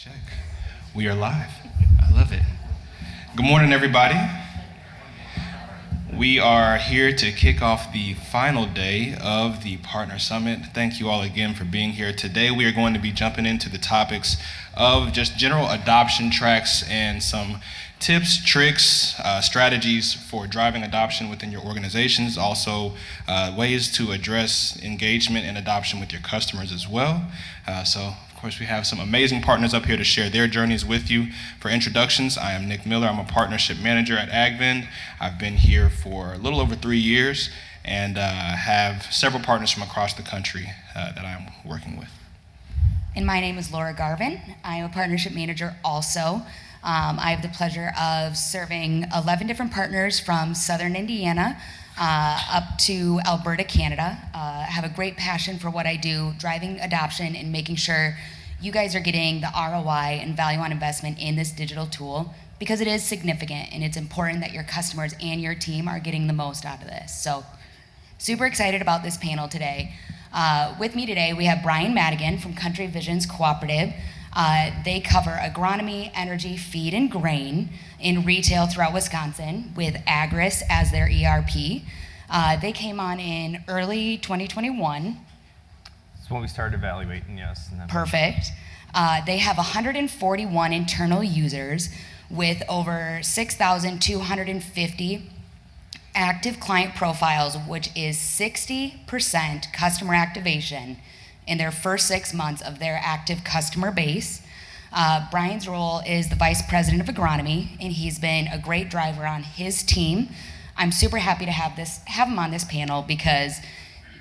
Check. We are live. I love it. Good morning, everybody. We are here to kick off the final day of the Partner Summit. Thank you all again for being here. Today we are going to be jumping into the topics of just general adoption tracks and some tips, tricks, strategies for driving adoption within your organizations. Also, ways to address engagement and adoption with your customers as well. Of course, we have some amazing partners up here to share their journeys with you. For introductions, I am Nick Miller. I'm a partnership manager at AgVend. I've been here for a little over 3 years and have several partners from across the country that I'm working with. And my name is Laura Garvin. I am a partnership manager also. I have the pleasure of serving 11 different partners from Southern Indiana up to Alberta, Canada. I have a great passion for what I do, driving adoption and making sure you guys are getting the ROI and value on investment in this digital tool, because it is significant and it's important that your customers and your team are getting the most out of this. So super excited about this panel today. With me today, we have Brian Madigan from Country Visions Cooperative. They cover agronomy, energy, feed, and grain in retail throughout Wisconsin with Agris as their ERP. They came on in early 2021. That's when we started evaluating, yes. Perfect. They have 141 internal users with over 6,250 active client profiles, which is 60% customer activation in their first 6 months of their active customer base. Brian's role is the Vice President of Agronomy, and he's been a great driver on his team. I'm super happy to have him on this panel because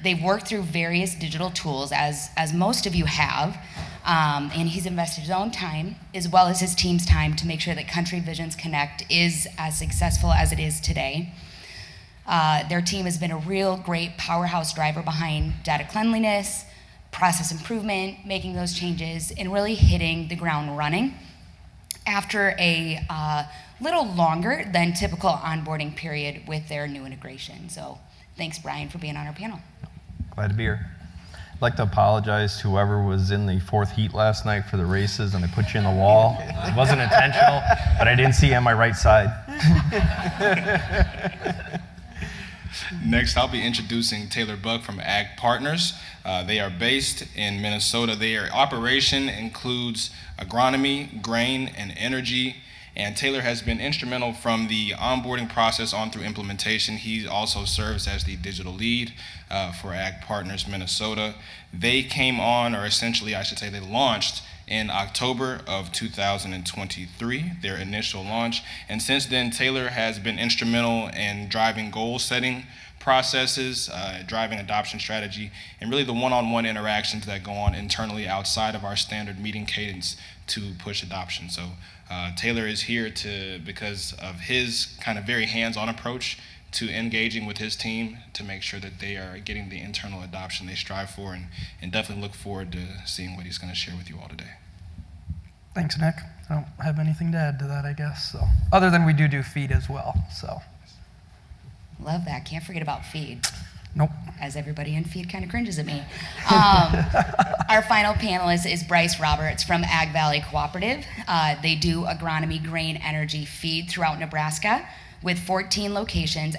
they've worked through various digital tools, as most of you have, and he's invested his own time as well as his team's time to make sure that Country Visions Connect is as successful as it is today. Their team has been a real great powerhouse driver behind data cleanliness, process improvement, making those changes, and really hitting the ground running after a little longer than typical onboarding period with their new integration. So thanks, Brian, for being on our panel. Glad to be here. I'd like to apologize to whoever was in the fourth heat last night for the races and they put you in the wall. It wasn't intentional, but I didn't see you on my right side. Next, I'll be introducing Taylor Buck from Ag Partners. They are based in Minnesota. Their operation includes agronomy, grain, and energy. And Taylor has been instrumental from the onboarding process on through implementation. He also serves as the digital lead for Ag Partners Minnesota. They came on, or essentially I should say they launched in October of 2023, their initial launch. And since then, Taylor has been instrumental in driving goal setting processes, driving adoption strategy, and really the one-on-one interactions that go on internally outside of our standard meeting cadence to push adoption. So Taylor is here because of his kind of very hands-on approach to engaging with his team to make sure that they are getting the internal adoption they strive for, and definitely look forward to seeing what he's going to share with you all today. Thanks, Nick. I don't have anything to add to that, I guess. So, other than we do feed as well. So, Love that. Can't forget about feed. nope. As everybody in feed kind of cringes at me. Our final panelist is Bryce Roberts from Ag Valley Cooperative. They do agronomy, grain, energy, feed throughout Nebraska with 14 locations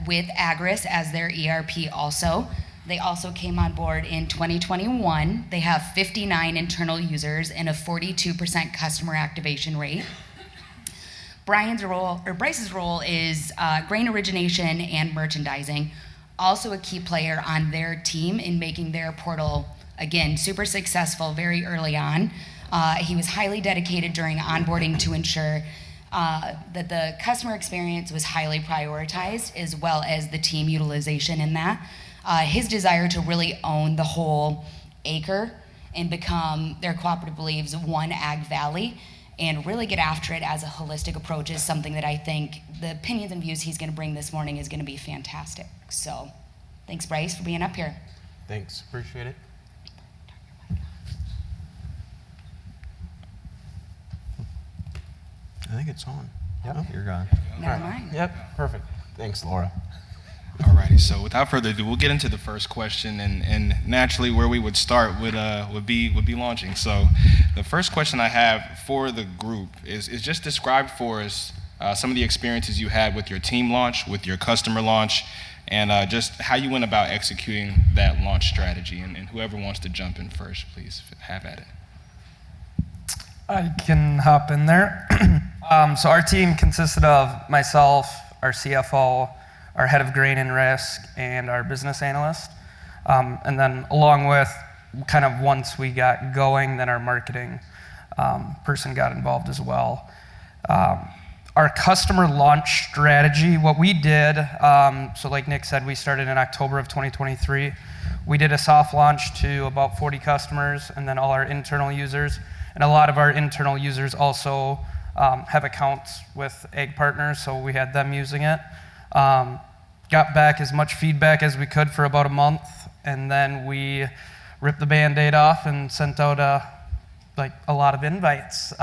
with Agris as their ERP also. They also came on board in 2021. They have 59 internal users and a 42% customer activation rate. Bryce's role is grain origination and merchandising, also a key player on their team in making their portal, again, super successful very early on. He was highly dedicated during onboarding to ensure that the customer experience was highly prioritized, as well as the team utilization in that. His desire to really own the whole acre and become, their cooperative believes, one Ag Valley, and really get after it as a holistic approach is something that I think the opinions and views he's going to bring this morning is going to be fantastic. So thanks, Bryce, for being up here. Thanks, appreciate it. I think it's on. Yep, you're gone. Never mind. Yep, perfect. Thanks, Laura. All Alrighty, so without further ado, we'll get into the first question, and naturally where we would start would be launching. So the first question I have for the group is just describe for us some of the experiences you had with your team launch, with your customer launch, and just how you went about executing that launch strategy. And whoever wants to jump in first, please have at it. I can hop in there. So our team consisted of myself, our CFO, our head of grain and risk, and our business analyst. And then along with kind of once we got going, then our marketing person got involved as well. Our customer launch strategy, what we did, so like Nick said, we started in October of 2023. We did a soft launch to about 40 customers and then all our internal users. And a lot of our internal users also have accounts with Ag Partners, so we had them using it. Got back as much feedback as we could for about a month, and then we ripped the Band-Aid off and sent out a lot of invites.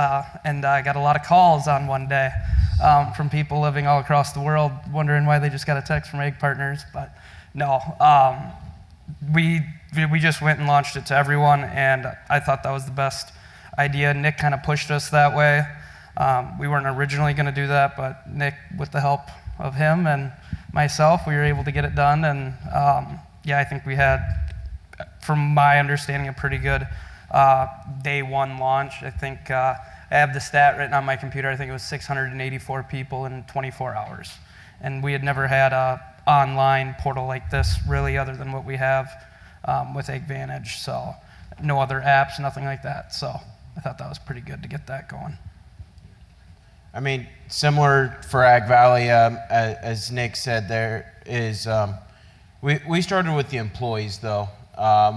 And I got a lot of calls on one day from people living all across the world wondering why they just got a text from Ag Partners. But no, we just went and launched it to everyone, and I thought that was the best idea. Nick kind of pushed us that way. We weren't originally going to do that, but Nick, with the help of him and myself, we were able to get it done. And I think we had, from my understanding, a pretty good day one launch. I think I have the stat written on my computer. I think it was 684 people in 24 hours. And we had never had a online portal like this, really, other than what we have with AgVantage. So no other apps, nothing like that. So I thought that was pretty good to get that going. I mean, similar for Ag Valley, as Nick said, there is, we started with the employees though.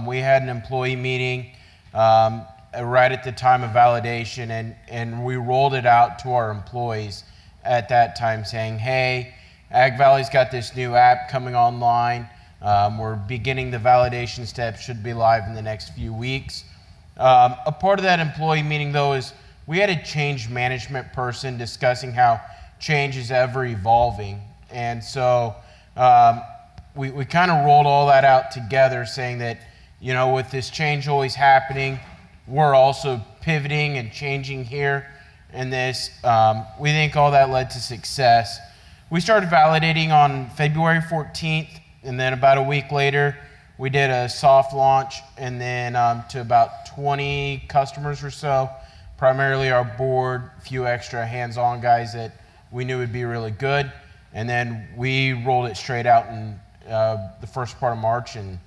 We had an employee meeting right at the time of validation, and we rolled it out to our employees at that time saying, hey, Ag Valley's got this new app coming online. We're beginning the validation steps, should be live in the next few weeks. A part of that employee meeting though is we had a change management person discussing how change is ever evolving. And so we kind of rolled all that out together, saying that, with this change always happening, we're also pivoting and changing here. And this, we think all that led to success. We started validating on February 14th, and then about a week later, we did a soft launch, and then to about 20 customers or so, primarily our board, a few extra hands-on guys that we knew would be really good. And then we rolled it straight out in the first part of March and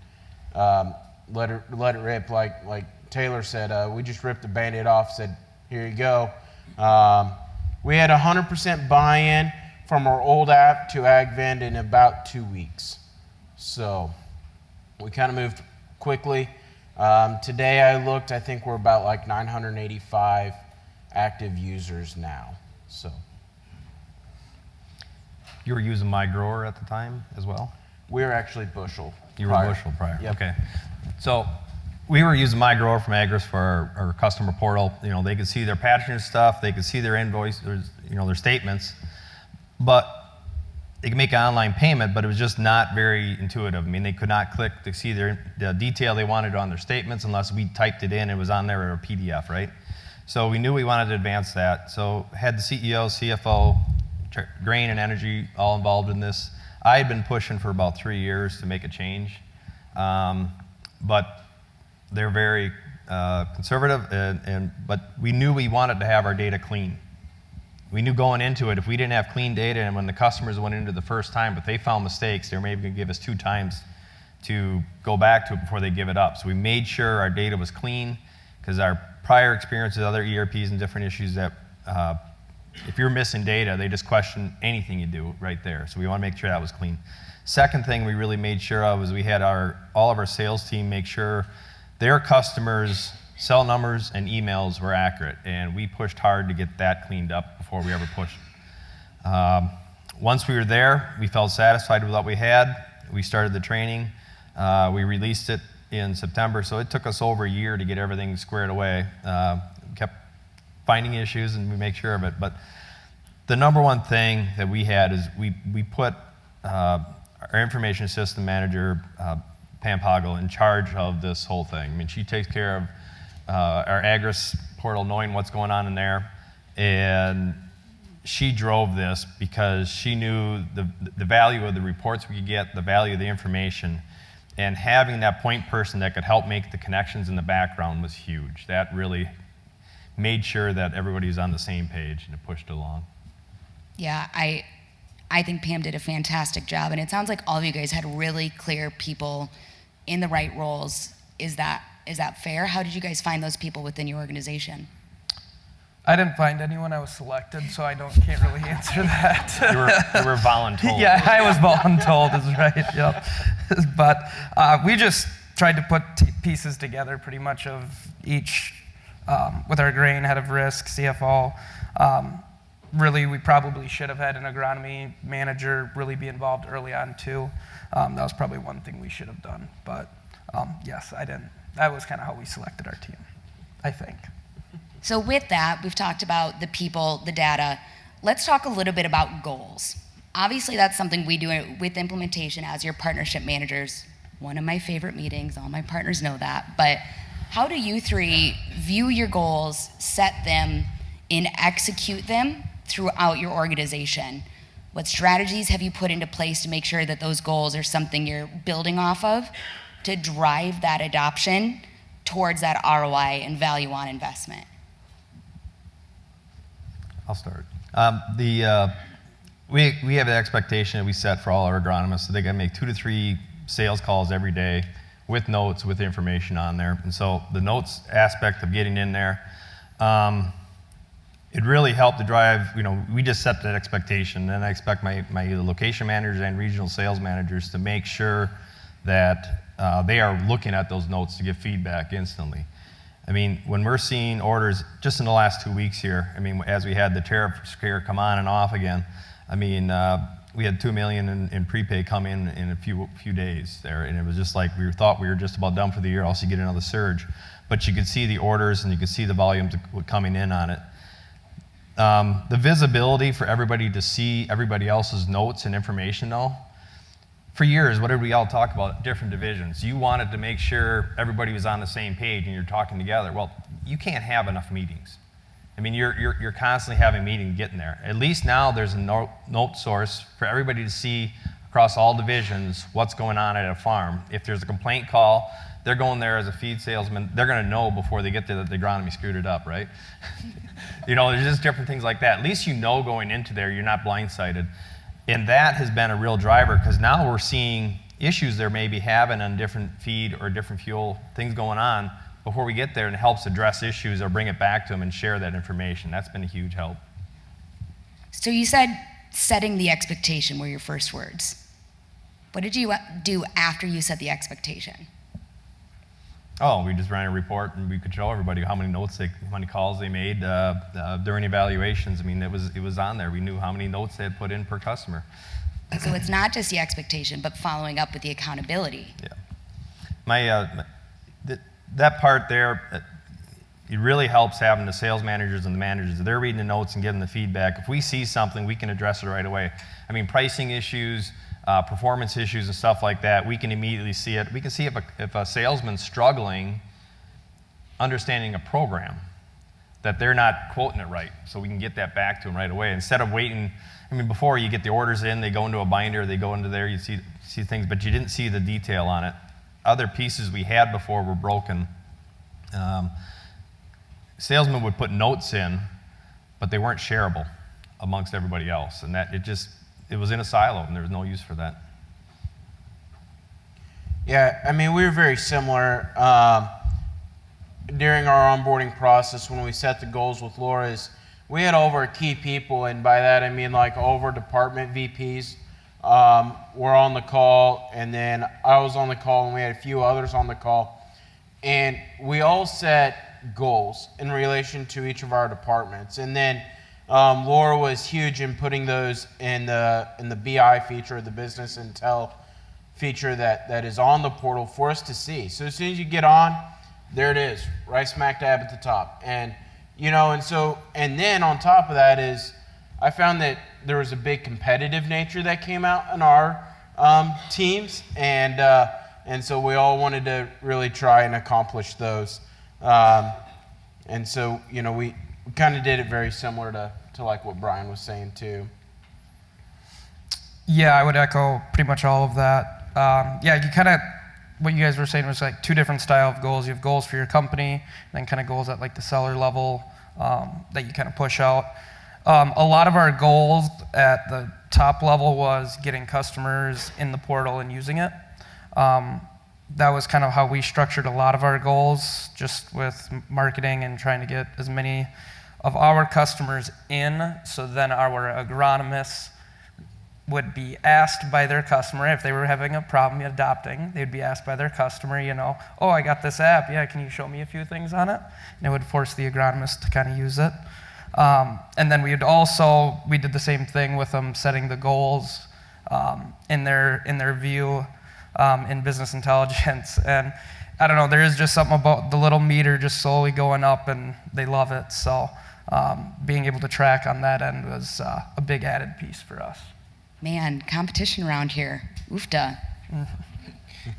let it rip. Like Taylor said, we just ripped the Band-Aid off, said, here you go. We had 100% buy-in from our old app to AgVend in about 2 weeks. So we kind of moved quickly. Today I looked, I think we're about like 985 active users now. So You were using My Grower at the time as well? we were actually bushel. You were bushel prior. Yep. Okay. So we were using My Grower from Agris for our customer portal. They could see their patronage stuff, they could see their invoice, their statements, but they could make an online payment, but it was just not very intuitive. I mean, they could not click to see the detail they wanted on their statements unless we typed it in. It was on there in a PDF, right? So we knew we wanted to advance that. So had the CEO, CFO, grain and energy all involved in this. I had been pushing for about 3 years to make a change, but they're very conservative, but we knew we wanted to have our data clean. We knew going into it, if we didn't have clean data, and when the customers went into the first time, but they found mistakes, they were maybe going to give us 2 times to go back to it before they give it up. So we made sure our data was clean, because our prior experience with other ERPs and different issues that if you're missing data, they just question anything you do right there. So we want to make sure that was clean. Second thing we really made sure of was we had all of our sales team make sure their customers' cell numbers and emails were accurate, and we pushed hard to get that cleaned up before we ever pushed. Once we were there, we felt satisfied with what we had. We started the training. We released it in September, so it took us over a year to get everything squared away. Kept finding issues, and we make sure of it. But the number one thing that we had is we put our information system manager, Pam Poggle, in charge of this whole thing. I mean, she takes care of our Agris portal, knowing what's going on in there, and she drove this because she knew the value of the reports we could get, the value of the information, and having that point person that could help make the connections in the background was huge. That really made sure that everybody was on the same page, and it pushed it along. Yeah, I think Pam did a fantastic job, and it sounds like all of you guys had really clear people in the right roles. Is that fair? How did you guys find those people within your organization? I didn't find anyone. I was selected, so I can't really answer that. You were voluntold. Yeah, I was voluntold, is right, yep. But we just tried to put pieces together pretty much of each, with our grain, head of risk, CFO. Really, we probably should have had an agronomy manager really be involved early on too. That was probably one thing we should have done. But yes, I didn't. That was kind of how we selected our team, I think. So with that, we've talked about the people, the data. Let's talk a little bit about goals. Obviously, that's something we do with implementation as your partnership managers. One of my favorite meetings, all my partners know that. But how do you three view your goals, set them, and execute them throughout your organization? What strategies have you put into place to make sure that those goals are something you're building off of to drive that adoption towards that ROI and value on investment? I'll start. We have an expectation that we set for all our agronomists that they got to make 2 to 3 sales calls every day with notes, with information on there. And so the notes aspect of getting in there, it really helped to drive, we just set that expectation. And I expect my location managers and regional sales managers to make sure that they are looking at those notes to give feedback instantly. I mean, when we're seeing orders just in the last 2 weeks here, I mean, as we had the tariff scare come on and off again, I mean, we had $2 million in prepay come in a few days there, and it was just like thought we were just about done for the year, else you get another surge. But you could see the orders and you could see the volumes coming in on it. The visibility for everybody to see everybody else's notes and information, though, for years, what did we all talk about? Different divisions. You wanted to make sure everybody was on the same page and you're talking together. Well, you can't have enough meetings. I mean, you're constantly having meetings getting there. At least now there's a note source for everybody to see across all divisions what's going on at a farm. If there's a complaint call, they're going there as a feed salesman. They're going to know before they get there that the agronomy screwed it up, right? There's just different things like that. At least going into there, you're not blindsided. And that has been a real driver because now we're seeing issues they're maybe having on different feed or different fuel, things going on before we get there, and it helps address issues or bring it back to them and share that information. That's been a huge help. So you said setting the expectation were your first words. What did you do after you set the expectation? Oh, we just ran a report and we could show everybody how many calls they made during evaluations. I mean, it was on there. We knew how many notes they had put in per customer. So it's not just the expectation, but following up with the accountability. Yeah. That part there, it really helps having the sales managers and the managers. They're reading the notes and giving the feedback. If we see something, we can address it right away. I mean, pricing issues, performance issues and stuff like that, we can immediately see it. We can see if a salesman's struggling understanding a program, that they're not quoting it right, so we can get that back to them right away. Instead of waiting, I mean, before you get the orders in, they go into a binder, they go into there, you see things, but you didn't see the detail on it. Other pieces we had before were broken. Salesmen would put notes in, but they weren't shareable amongst everybody else, and that it was in a silo, and there was no use for that. Yeah, I mean, we were very similar during our onboarding process when we set the goals with Laura's. We had all of our key people, and by that I mean like all of our department VPs were on the call, and then I was on the call, and we had a few others on the call, and we all set goals in relation to each of our departments, and then Laura was huge in putting those in the BI feature, the business intel feature that is on the portal for us to see. So as soon as you get on, there it is, right smack dab at the top. And and then on top of that is, I found that there was a big competitive nature that came out in our teams, and so we all wanted to really try and accomplish those. And so, you know, we kind of did it very similar to like what Brian was saying too. Yeah, I would echo pretty much all of that. Yeah, you kind of, what you guys were saying was like two different style of goals. You have goals for your company, and then kind of goals at like the seller level that you kind of push out. A lot of our goals at the top level was getting customers in the portal and using it. That was kind of how we structured a lot of our goals, just with marketing and trying to get as many of our customers in, so then our agronomists would be asked by their customer if they were having a problem adopting. They'd be asked by their customer, you know, oh, I got this app. Yeah, can you show me a few things on it? And it would force the agronomist to kind of use it. And then we did the same thing with them, setting the goals in their view in business intelligence. And I don't know, there is just something about the little meter just slowly going up, and they love it. So being able to track on that end was a big added piece for us. Man, competition around here. Oofda.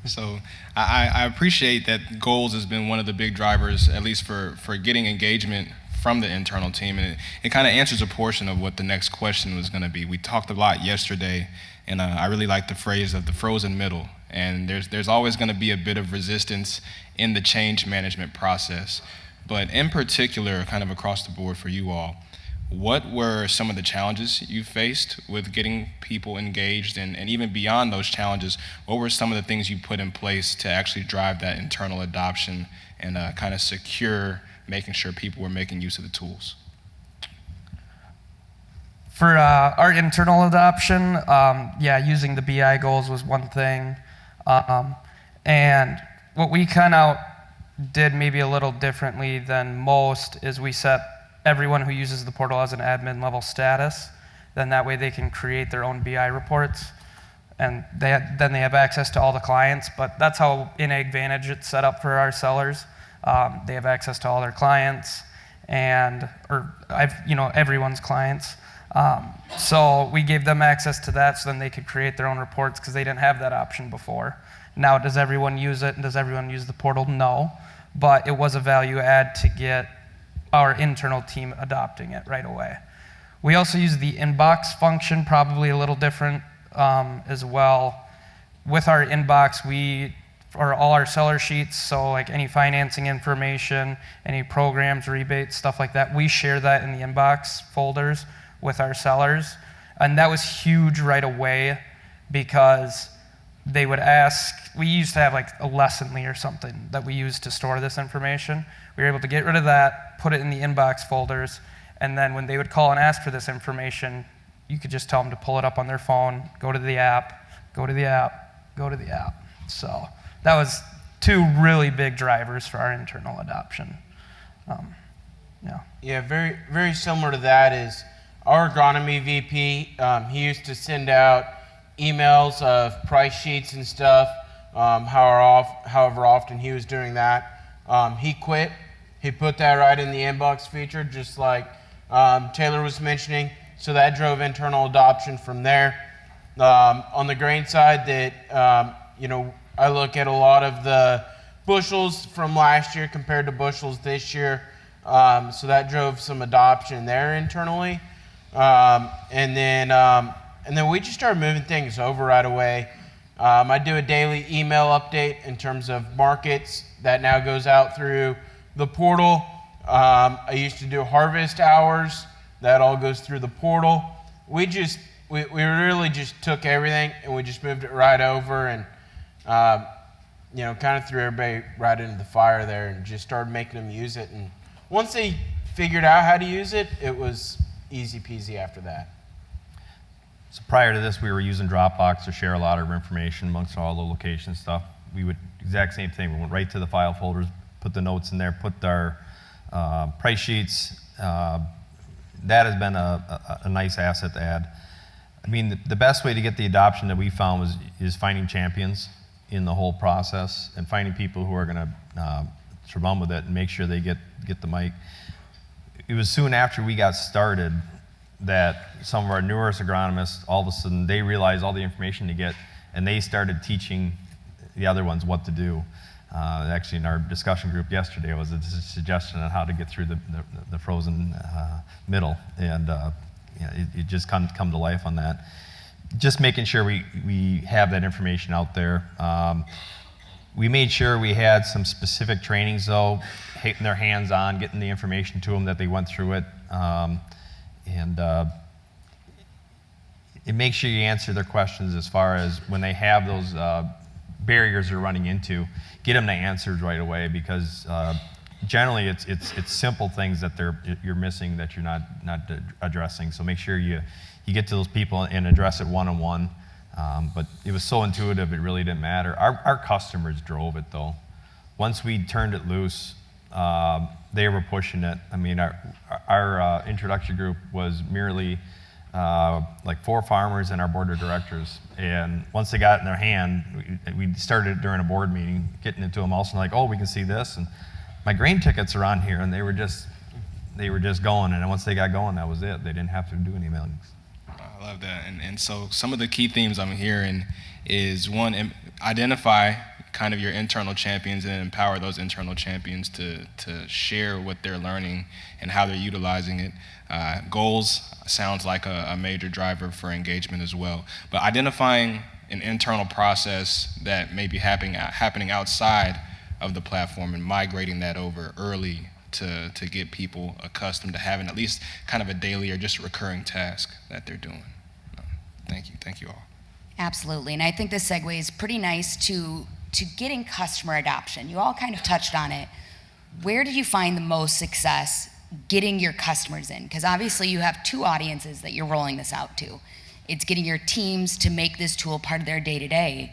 So I appreciate that goals has been one of the big drivers, at least for getting engagement from the internal team, and it kind of answers a portion of what the next question was going to be. We talked a lot yesterday, and I really like the phrase of the frozen middle, and there's always going to be a bit of resistance in the change management process. But in particular, kind of across the board for you all, what were some of the challenges you faced with getting people engaged, and even beyond those challenges, what were some of the things you put in place to actually drive that internal adoption and kind of secure making sure people were making use of the tools? For our internal adoption, using the BI goals was one thing. And what we kind of did maybe a little differently than most is we set everyone who uses the portal as an admin level status. Then that way they can create their own BI reports, and then they have access to all the clients. But that's how in AgVantage it's set up for our sellers. They have access to all their clients everyone's clients. So we gave them access to that, so then they could create their own reports, because they didn't have that option before. Now, does everyone use it, and does everyone use the portal? No, but it was a value add to get our internal team adopting it right away. We also use the inbox function, probably a little different as well. With our inbox, for all our seller sheets, so like any financing information, any programs, rebates, stuff like that, we share that in the inbox folders with our sellers. And that was huge right away, because they would ask, we used to have like a Lessonly or something that we used to store this information. We were able to get rid of that, put it in the inbox folders, and then when they would call and ask for this information, you could just tell them to pull it up on their phone, go to the app, go to the app, go to the app. So that was two really big drivers for our internal adoption. Yeah, very, very similar to that is our agronomy VP. He used to send out emails of price sheets and stuff, however often he was doing that. He quit. He put that right in the inbox feature, just like Taylor was mentioning. So that drove internal adoption from there. On the grain side, I look at a lot of the bushels from last year compared to bushels this year. So that drove some adoption there internally. And then we just started moving things over right away. I do a daily email update in terms of markets that now goes out through the portal. I used to do harvest hours. That all goes through the portal. We really just took everything and we just moved it right over, and kind of threw everybody right into the fire there and just started making them use it. And once they figured out how to use it, it was easy peasy after that. So prior to this, we were using Dropbox to share a lot of information amongst all the location stuff. We would, exact same thing, we went right to the file folders, put the notes in there, put our price sheets. That has been a nice asset to add. I mean, the best way to get the adoption that we found is finding champions in the whole process and finding people who are going to run with it and make sure they get the mic. It was soon after we got started that some of our newest agronomists, all of a sudden, they realized all the information to get, and they started teaching the other ones what to do. Actually, in our discussion group yesterday was a suggestion on how to get through the frozen middle, and it just come to life on that. Just making sure we have that information out there. We made sure we had some specific trainings, though, getting their hands on, getting the information to them that they went through it, and it makes sure you answer their questions as far as when they have those barriers they're running into, get them the answers right away, because generally it's simple things that you're missing that you're not addressing. So make sure you get to those people and address it one-on-one. But it was so intuitive, it really didn't matter. Our customers drove it, though. Once we turned it loose, they were pushing it. I mean, our introductory group was merely like 4 farmers and our board of directors. And once they got it in their hand, we started during a board meeting, getting it to them also, like, oh, we can see this, and my grain tickets are on here, and they were just going. And once they got going, that was it. They didn't have to do any mailings. I love that. And so some of the key themes I'm hearing is, one, identify kind of your internal champions and empower those internal champions to share what they're learning and how they're utilizing it. Goals sounds like a major driver for engagement as well. But identifying an internal process that may be happening outside of the platform and migrating that over early to get people accustomed to having at least kind of a daily or just a recurring task that they're doing. Thank you all. Absolutely, and I think this segues pretty nice to getting customer adoption. You all kind of touched on it. Where did you find the most success getting your customers in? Because obviously you have 2 audiences that you're rolling this out to. It's getting your teams to make this tool part of their day-to-day.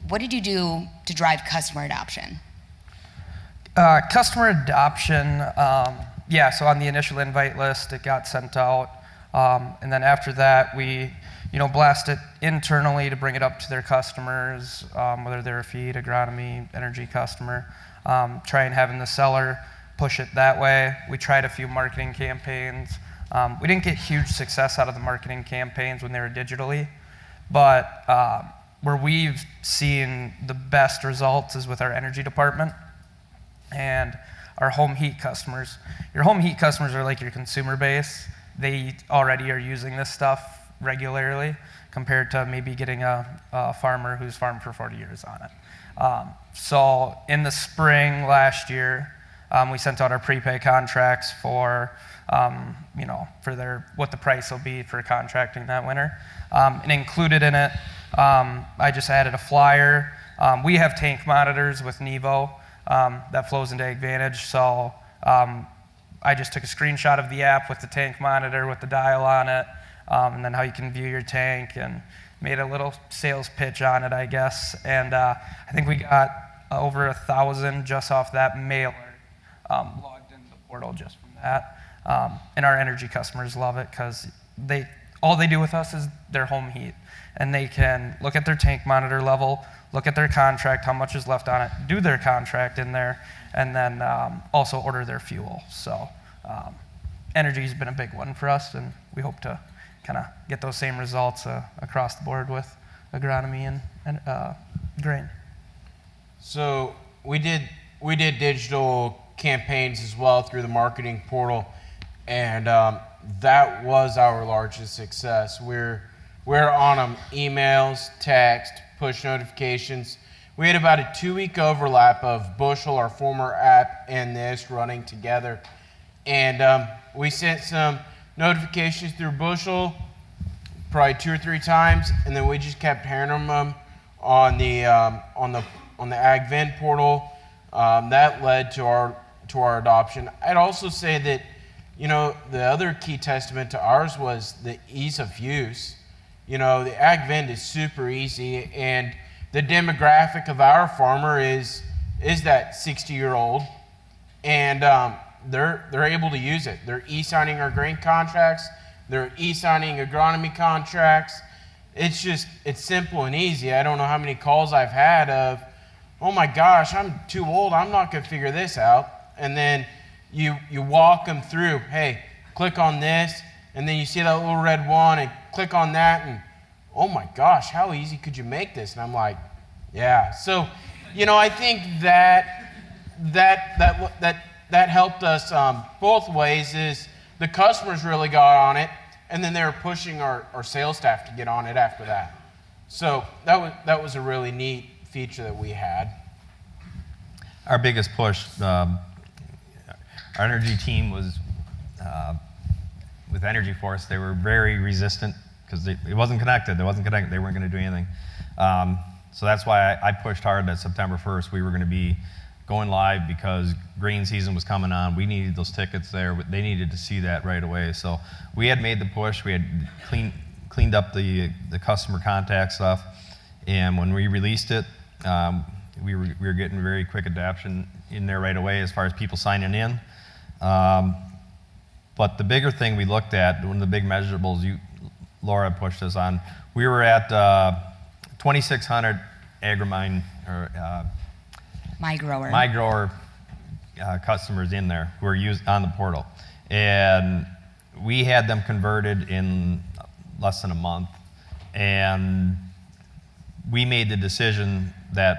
What did you do to drive customer adoption? Customer adoption, so on the initial invite list, it got sent out. And then after that, we blast it internally to bring it up to their customers, whether they're a feed, agronomy, energy customer. Try and having the seller push it that way. We tried a few marketing campaigns. We didn't get huge success out of the marketing campaigns when they were digitally, but where we've seen the best results is with our energy department and our home heat customers. Your home heat customers are like your consumer base. They already are using this stuff regularly compared to maybe getting a farmer who's farmed for 40 years on it. So in the spring last year, we sent out our prepay contracts for what the price will be for contracting that winter. And included in it, I just added a flyer. We have tank monitors with Nevo that flows into AgVantage. So I just took a screenshot of the app with the tank monitor with the dial on it, and then how you can view your tank, and made a little sales pitch on it, I guess. And I think we got over 1,000 just off that mailer logged into the portal just from that. And our energy customers love it because all they do with us is their home heat. And they can look at their tank monitor level, look at their contract, how much is left on it, do their contract in there, and then also order their fuel. So energy's been a big one for us, and we hope to kind of get those same results across the board with agronomy and grain. So we did digital campaigns as well through the marketing portal, and that was our largest success. We're on them, emails, text, push notifications. We had about a 2-week overlap of Bushel, our former app, and this running together. And we sent some notifications through Bushel probably 2 or 3 times, and then we just kept hammering them on the AgVend portal. That led to our adoption. I'd also say that, the other key testament to ours was the ease of use. The AgVend is super easy, and the demographic of our farmer is that 60-year-old, and they're able to use it. They're e-signing our grain contracts. They're e-signing agronomy contracts. It's simple and easy. I don't know how many calls I've had of, oh my gosh, I'm too old, I'm not going to figure this out. And then you walk them through, hey, click on this, and then you see that little red one, and click on that, and oh my gosh, how easy could you make this? And I'm like, yeah. So, I think that helped us both ways. Is the customers really got on it, and then they were pushing our sales staff to get on it after that. So that was a really neat feature that we had. Our biggest push, our energy team was with Energy Force. They were very resistant because it wasn't connected. They weren't going to do anything. So that's why I pushed hard that September 1st we were going to be going live, because green season was coming on. We needed those tickets there, but they needed to see that right away. So we had made the push. We had cleaned up the customer contact stuff, and when we released it, we were getting very quick adoption in there right away as far as people signing in. But the bigger thing we looked at, one of the big measurables Laura pushed us on, we were at 2,600 AgriMine or My grower. My grower customers in there who are on the portal, and we had them converted in less than a month, and we made the decision that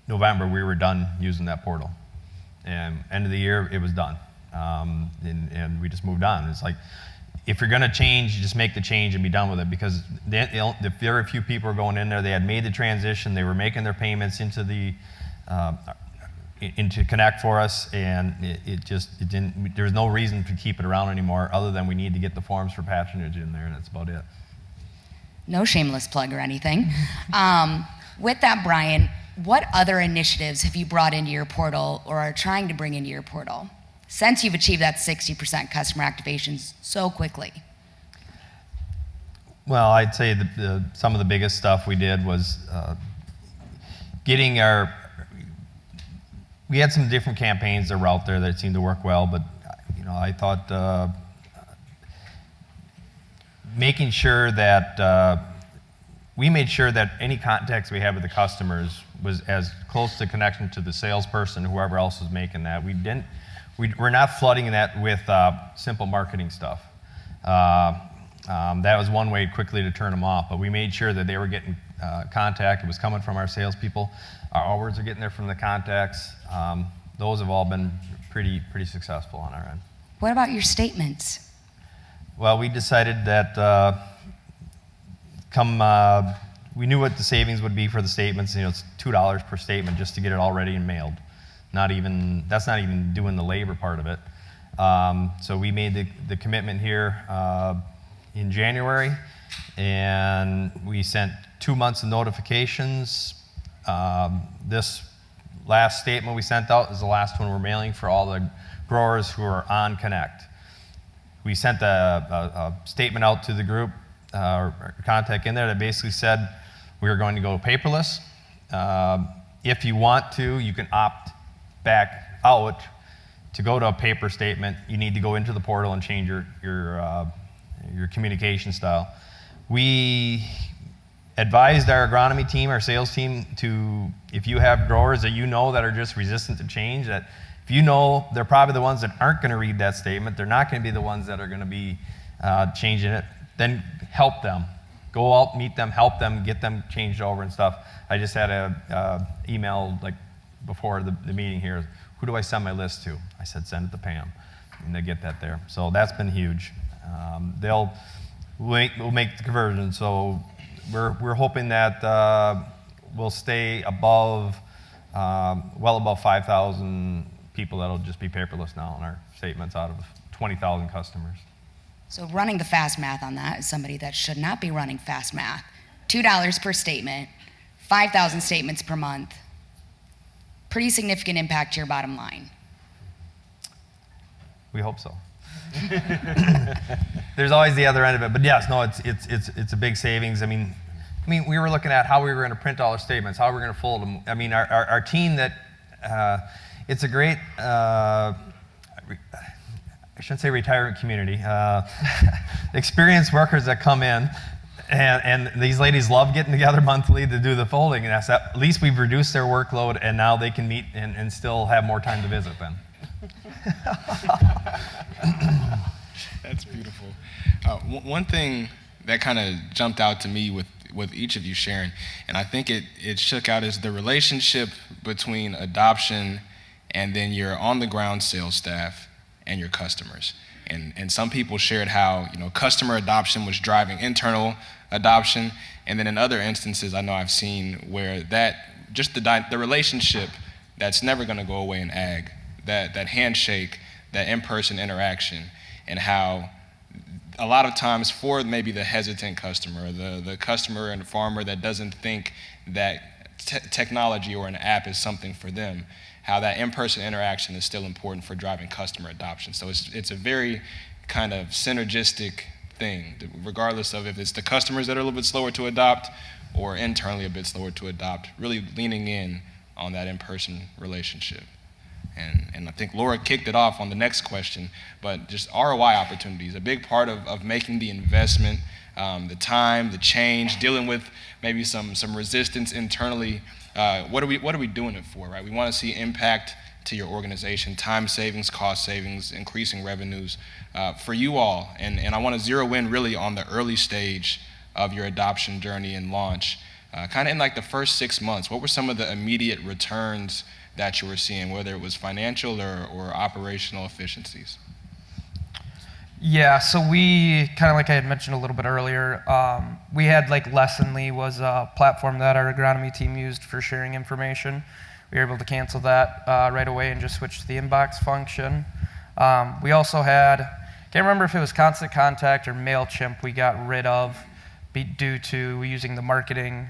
November we were done using that portal, and end of the year it was done, and we just moved on. It's like, if you're going to change, just make the change and be done with it, because the very few people were going in there. They had made the transition. They were making their payments into Connect for us, and it didn't. There was no reason to keep it around anymore, other than we need to get the forms for patronage in there, and that's about it. No shameless plug or anything. With that, Brian, what other initiatives have you brought into your portal or are trying to bring into your portal since you've achieved that 60% customer activations so quickly? Well, I'd say some of the biggest stuff we did was getting our. We had some different campaigns that were out there that seemed to work well, but I thought making sure that we made sure that any contacts we had with the customers was as close to connection to the salesperson, whoever else was making that. We're not flooding that with simple marketing stuff. That was one way quickly to turn them off, but we made sure that they were getting contact. It was coming from our salespeople. Our hours are getting there from the contacts. Those have all been pretty successful on our end. What about your statements? Well, we decided that we knew what the savings would be for the statements. It's $2 per statement just to get it all ready and mailed. That's not even doing the labor part of it. So we made the commitment here in January, and we sent 2 months of notifications. This last statement we sent out is the last one we're mailing for all the growers who are on Connect. We sent a statement out to the group, or contact in there, that basically said we are going to go paperless. If you want to, you can opt back out to go to a paper statement. You need to go into the portal and change your communication style. We advised our agronomy team, our sales team, to, if you have growers that that are just resistant to change, that if they're probably the ones that aren't going to read that statement, they're not going to be the ones that are going to be changing it, then help them. Go out, meet them, help them, get them changed over and stuff. I just had a email before the meeting here. Who do I send my list to? I said, send it to Pam, and they get that there. So that's been huge. We'll make the conversion. So we're hoping that we'll stay above, well above 5,000 people that'll just be paperless now in our statements out of 20,000 customers. So running the fast math on that is somebody that should not be running fast math. $2 per statement, 5,000 statements per month. Pretty significant impact to your bottom line. We hope so. There's always the other end of it, but yes, no, it's a big savings. I mean, we were looking at how we were going to print all our statements, how we were going to fold them. I mean, our team it's a great, I shouldn't say retirement community, experienced workers that come in, and these ladies love getting together monthly to do the folding, and that's at least we've reduced their workload, and now they can meet and still have more time to visit them. That's beautiful. One thing that kind of jumped out to me with each of you sharing, and I think it shook out is the relationship between adoption and then your on-the-ground sales staff and your customers. And some people shared how, you know, customer adoption was driving internal adoption, and then in other instances I know I've seen where that just the relationship that's never going to go away in ag, that handshake, that in-person interaction, and how a lot of times for maybe the hesitant customer, the customer and farmer that doesn't think that technology or an app is something for them, how that in-person interaction is still important for driving customer adoption. So it's a very kind of synergistic thing, regardless of if it's the customers that are a little bit slower to adopt or internally a bit slower to adopt, really leaning in on that in-person relationship. And I think Laura kicked it off on the next question, but just ROI opportunities, a big part of making the investment, the time, the change, dealing with maybe some resistance internally. What are we doing it for, right? We want to see impact to your organization, time savings, cost savings, increasing revenues for you all. And I want to zero in really on the early stage of your adoption journey and launch. Kind of in like the first 6 months, what were some of the immediate returns that you were seeing, whether it was financial or operational efficiencies? Yeah, so we, kind of like I had mentioned a little bit earlier, we had like Lessonly was a platform that our agronomy team used for sharing information. We were able to cancel that right away and just switch to the inbox function. We also had, can't remember if it was Constant Contact or MailChimp we got rid of due to using the marketing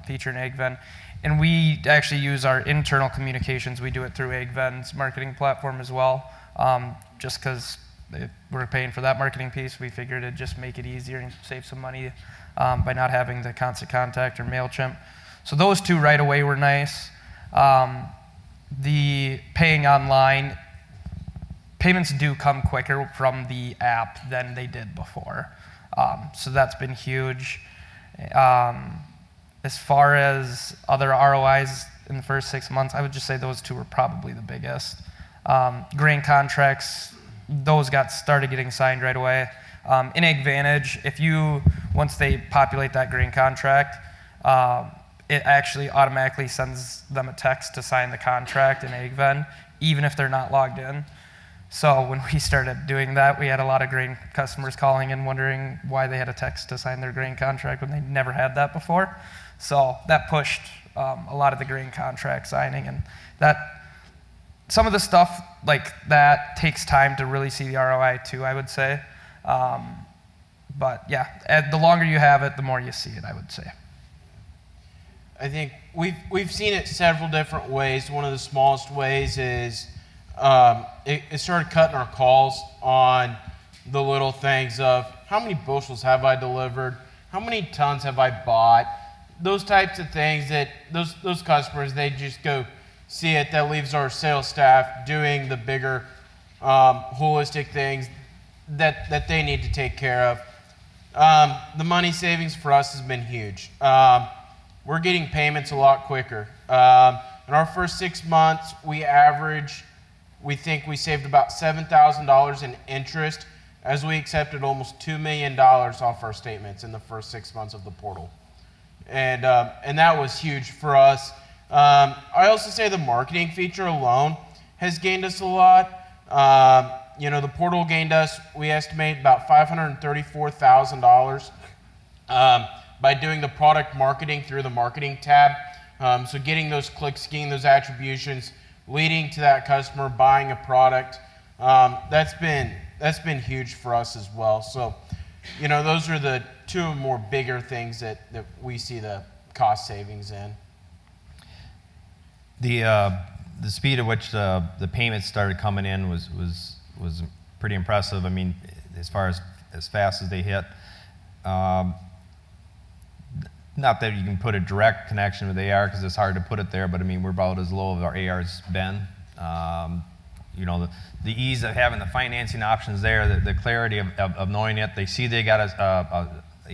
feature in AgVend. And we actually use our internal communications. We do it through AgVend's marketing platform as well. Just because we're paying for that marketing piece, we figured it'd just make it easier and save some money by not having the Constant Contact or MailChimp. So those two right away were nice. The paying online, payments do come quicker from the app than they did before. So that's been huge. As far as other ROIs in the first 6 months, I would just say those two were probably the biggest. Grain contracts, those started getting signed right away. In AgVantage, once they populate that grain contract, it actually automatically sends them a text to sign the contract in AgVend, even if they're not logged in. So when we started doing that, we had a lot of grain customers calling in wondering why they had a text to sign their grain contract when they never had that before. So that pushed a lot of the grain contract signing, and that some of the stuff like that takes time to really see the ROI too, I would say. But yeah, the longer you have it, the more you see it, I would say. I think we've seen it several different ways. One of the smallest ways is it started cutting our calls on the little things of how many bushels have I delivered, how many tons have I bought, those types of things that those customers, they just go see it. That leaves our sales staff doing the bigger holistic things that they need to take care of. The money savings for us has been huge. We're getting payments a lot quicker. In our first 6 months, we think we saved about $7,000 in interest as we accepted almost $2 million off our statements in the first 6 months of the portal. And that was huge for us. I also say the marketing feature alone has gained us a lot. The portal gained us, we estimate, about $534,000 by doing the product marketing through the marketing tab. So getting those clicks, getting those attributions, leading to that customer buying a product, that's been huge for us as well. So, those are the two more bigger things that we see the cost savings in. The speed at which the payments started coming in was pretty impressive. I mean, as far as fast as they hit. Not that you can put a direct connection with AR because it's hard to put it there, but I mean, we're about as low as our AR's been. The ease of having the financing options there, the clarity of knowing it. They see they got a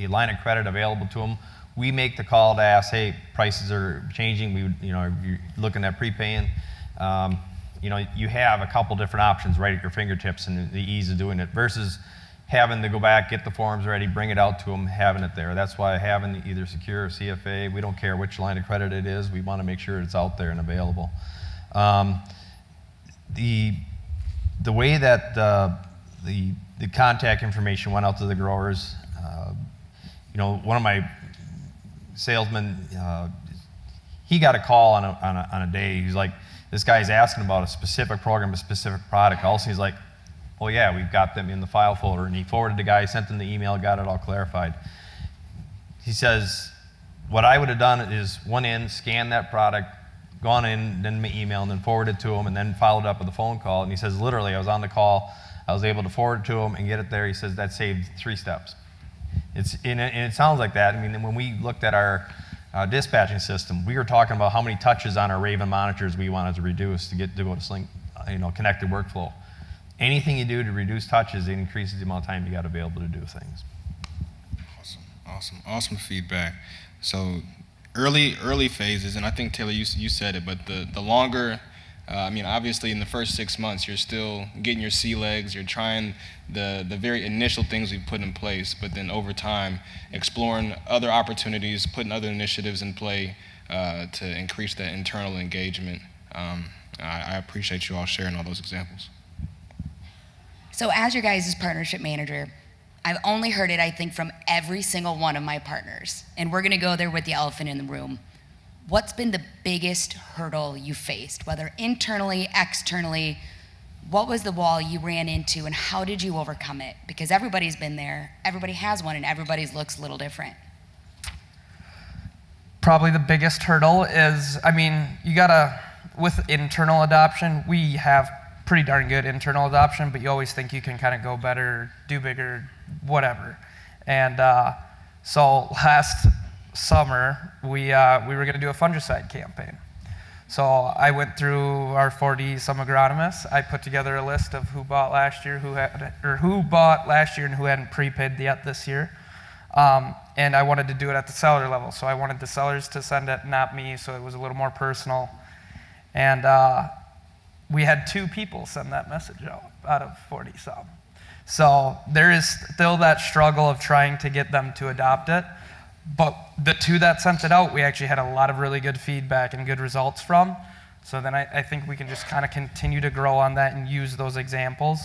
line of credit available to them. We make the call to ask, hey, prices are changing. You're looking at prepaying. You have a couple different options right at your fingertips and the ease of doing it versus having to go back, get the forms ready, bring it out to them, having it there. That's why having either secure or CFA, we don't care which line of credit it is, we want to make sure it's out there and available. The way that the contact information went out to the growers, one of my salesmen, he got a call on a day. He's like, this guy's asking about a specific program, a specific product. Also, he's like, oh yeah, we've got them in the file folder. And he forwarded the guy, sent him the email, got it all clarified. He says, what I would have done is went in, scanned that product, gone in, then my email, and then forwarded it to him, and then followed up with a phone call. And he says, literally, I was on the call, I was able to forward it to him and get it there. He says that saved 3 steps. And it sounds like that. I mean, when we looked at our dispatching system, we were talking about how many touches on our Raven monitors we wanted to reduce to get to go to Sling, connected workflow. Anything you do to reduce touches, it increases the amount of time you got available to do things. Awesome feedback. So early phases, and I think Taylor, you said it, but the longer, obviously in the first 6 months, you're still getting your sea legs, you're trying the very initial things we've put in place, but then over time, exploring other opportunities, putting other initiatives in play to increase that internal engagement. I appreciate you all sharing all those examples. So as your guys' partnership manager, I've only heard it, I think, from every single one of my partners. And we're gonna go there with the elephant in the room. What's been the biggest hurdle you faced, whether internally, externally? What was the wall you ran into and how did you overcome it? Because everybody's been there, everybody has one, and everybody's looks a little different. Probably the biggest hurdle is, with internal adoption, we have pretty darn good internal adoption, but you always think you can kind of go better, do bigger, whatever. And so last summer, we were going to do a fungicide campaign. So I went through our 40-some agronomists. I put together a list of who bought last year, who bought last year and who hadn't prepaid yet this year. And I wanted to do it at the seller level. So I wanted the sellers to send it, not me, so it was a little more personal. And we had 2 people send that message out of 40-some. So there is still that struggle of trying to get them to adopt it. But the 2 that sent it out, we actually had a lot of really good feedback and good results from. So then I think we can just kind of continue to grow on that and use those examples.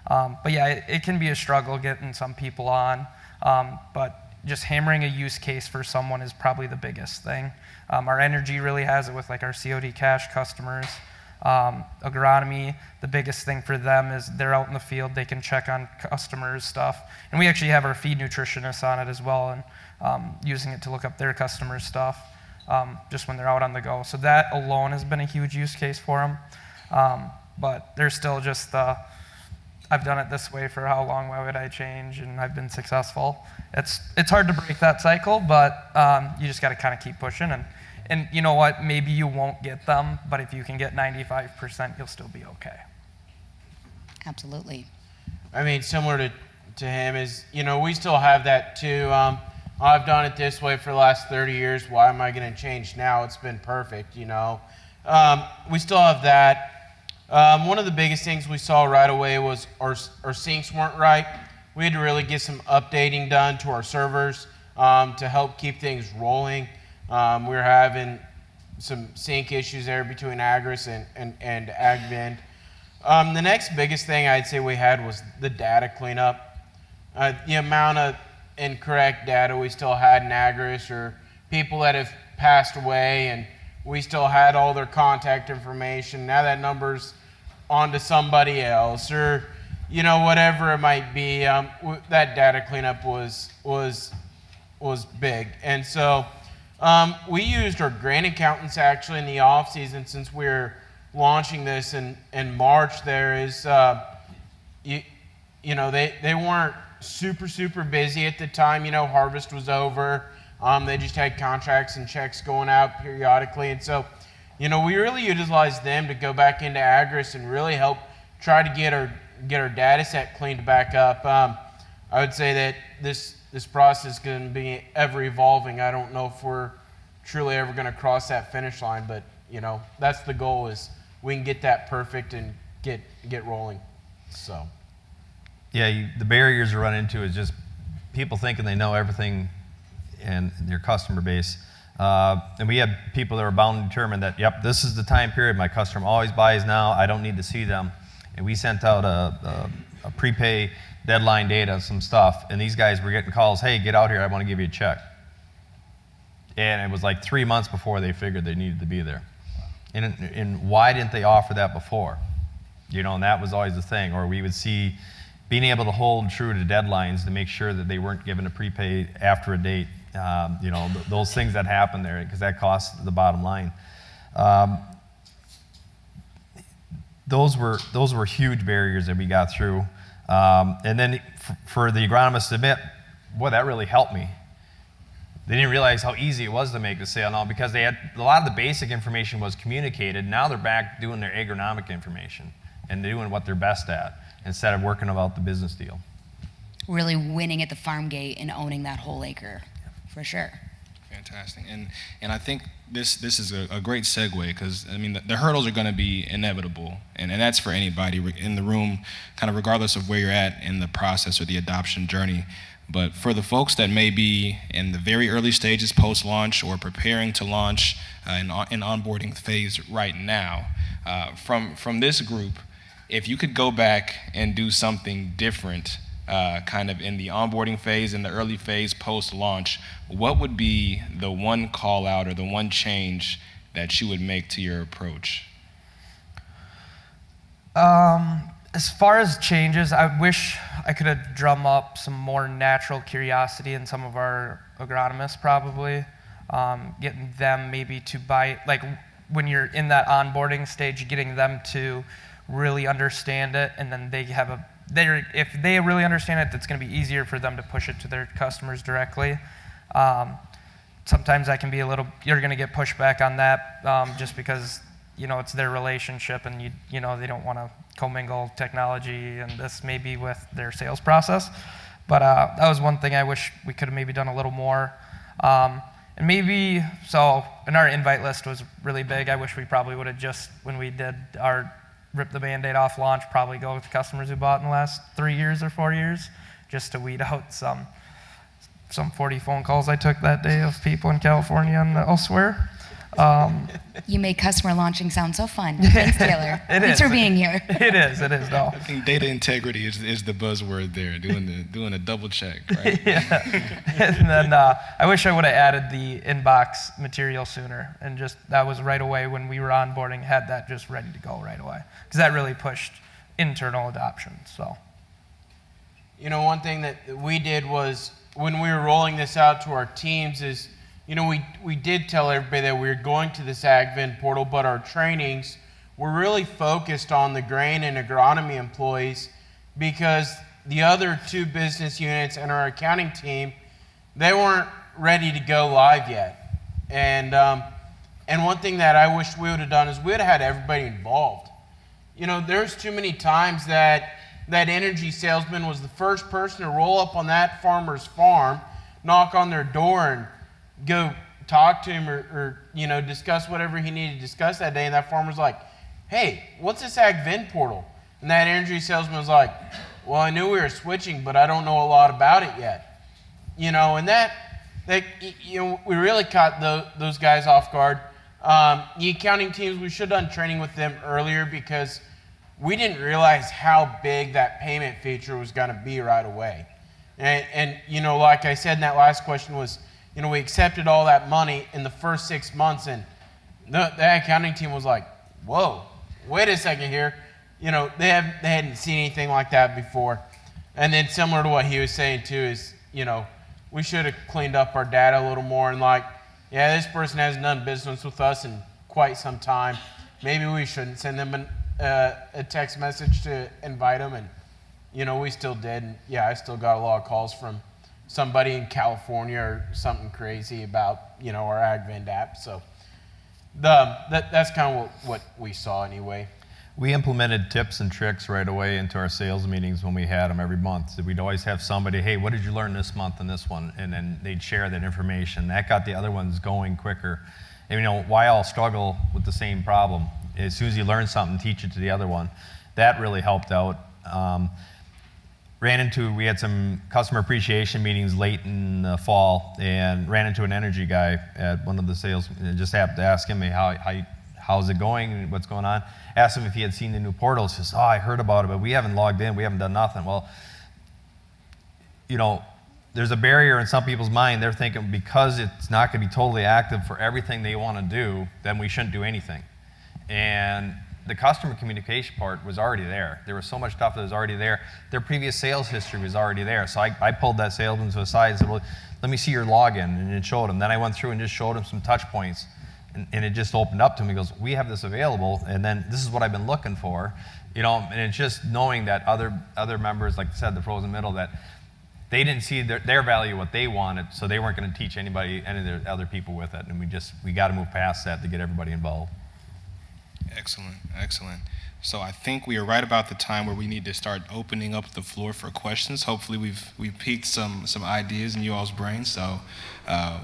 But yeah, it can be a struggle getting some people on. But just hammering a use case for someone is probably the biggest thing. Our energy really has it with like our COD cash customers. Agronomy, the biggest thing for them is they're out in the field, they can check on customers' stuff. And we actually have our feed nutritionists on it as well, and using it to look up their customers' stuff just when they're out on the go. So that alone has been a huge use case for them. But there's still just I've done it this way for how long, why would I change? And I've been successful. It's hard to break that cycle, but you just got to kind of keep pushing. And you know what? Maybe you won't get them, but if you can get 95%, you'll still be okay. Absolutely. Similar to him is, we still have that too. I've done it this way for the last 30 years. Why am I going to change now? It's been perfect, We still have that. One of the biggest things we saw right away was our syncs weren't right. We had to really get some updating done to our servers to help keep things rolling. We were having some sync issues there between Agris and AgVend. The next biggest thing I'd say we had was the data cleanup. The amount of incorrect data we still had in Agris, or people that have passed away and we still had all their contact information. Now that number's onto somebody else, or whatever it might be. That data cleanup was big, and so we used our grain accountants actually in the off season, since we're launching this in March. There is they weren't super busy at the time. Harvest was over. They just had contracts and checks going out periodically, and so we really utilized them to go back into Agris and really help try to get our data set cleaned back up. I would say that this process is going to be ever evolving. I don't know if we're truly ever going to cross that finish line, but that's the goal, is we can get that perfect and get rolling. So Yeah, the barriers you run into is just people thinking they know everything and their customer base. And we had people that were bound and determined that, yep, this is the time period. My customer always buys now. I don't need to see them. And we sent out a prepay deadline data, some stuff, and these guys were getting calls, hey, get out here, I want to give you a check. And it was like 3 months before they figured they needed to be there. And why didn't they offer that before? You know, and that was always the thing. Or we would see being able to hold true to deadlines to make sure that they weren't given a prepay after a date. You know, those things that happen there, because that costs the bottom line. Those were huge barriers that we got through. And then for the agronomists to admit, boy, that really helped me. They didn't realize how easy it was to make the sale now, because they had a lot of the basic information was communicated. Now they're back doing their agronomic information and doing what they're best at instead of working about the business deal. Really winning at the farm gate and owning that whole acre, for sure. Fantastic. And I think this is a great segue, because I mean the hurdles are going to be inevitable, and that's for anybody in the room, kind of regardless of where you're at in the process or the adoption journey. But for the folks that may be in the very early stages post-launch or preparing to launch in onboarding phase right now, from this group, if you could go back and do something different kind of in the onboarding phase, in the early phase post-launch, what would be the one call out or the one change that you would make to your approach? As far as changes, I wish I could have drummed up some more natural curiosity in some of our agronomists, probably. Getting them maybe to buy, like when you're in that onboarding stage, getting them to really understand it, and then they have if they really understand it, it's going to be easier for them to push it to their customers directly. Sometimes I can be you're going to get pushback on that just because, you know, it's their relationship, and you know, they don't want to commingle technology and this maybe with their sales process. But that was one thing I wish we could have maybe done a little more. And maybe, and our invite list was really big. I wish we probably would have just, when we did our rip the Band-Aid off launch, probably go with the customers who bought in the last 3 years or 4 years, just to weed out some 40 phone calls I took that day of people in California and elsewhere. You make customer launching sound so fun. Thanks, Taylor. Thanks for being here. It is, no. I think data integrity is the buzzword there, doing a double check, right? Yeah. And then I wish I would have added the inbox material sooner, and just that was right away when we were onboarding, had that just ready to go right away, because that really pushed internal adoption. So, you know, one thing that we did was when we were rolling this out to our teams is, you know, we did tell everybody that we were going to this AgVend portal, but our trainings were really focused on the grain and agronomy employees, because the other two business units and our accounting team, they weren't ready to go live yet. And one thing that I wish we would have done is we would have had everybody involved. You know, there's too many times that energy salesman was the first person to roll up on that farmer's farm, knock on their door, and go talk to him or you know, discuss whatever he needed to discuss that day, and that farmer's like, hey, what's this AgVend portal? And that energy salesman was like, well, I knew we were switching, but I don't know a lot about it yet. You know, and that you know, we really caught those guys off guard. The accounting teams, we should have done training with them earlier, because we didn't realize how big that payment feature was going to be right away. And you know, like I said in that last question was, you know, we accepted all that money in the first 6 months, and the accounting team was like, whoa, wait a second here. You know, they hadn't seen anything like that before. And then similar to what he was saying too is, you know, we should have cleaned up our data a little more, and like, yeah, this person hasn't done business with us in quite some time. Maybe we shouldn't send them a text message to invite them. And, you know, we still did. And yeah, I still got a lot of calls from somebody in California or something crazy about, you know, our AgVend app. So that's kind of what we saw anyway. We implemented tips and tricks right away into our sales meetings when we had them every month. So we'd always have somebody, hey, what did you learn this month in this one? And then they'd share that information. That got the other ones going quicker. And, you know, why all struggle with the same problem? As soon as you learn something, teach it to the other one. That really helped out. we had some customer appreciation meetings late in the fall, and ran into an energy guy at one of the sales, and just happened to ask him, hey, how's it going, and what's going on? Asked him if he had seen the new portal. He says, oh, I heard about it, but we haven't logged in, we haven't done nothing. Well, you know, there's a barrier in some people's mind. They're thinking because it's not going to be totally active for everything they want to do, then we shouldn't do anything. And the customer communication part was already there. There was so much stuff that was already there. Their previous sales history was already there. So I pulled that salesman to the side and said, well, let me see your login, and it showed him. Then I went through and just showed him some touch points, and it just opened up to him. He goes, we have this available, and then this is what I've been looking for. You know, and it's just knowing that other members, like I said, the frozen middle, that they didn't see their value, what they wanted, so they weren't going to teach any of their other people with it. And we got to move past that to get everybody involved. Excellent, excellent. So I think we are right about the time where we need to start opening up the floor for questions. Hopefully we've piqued some ideas in you all's brains. So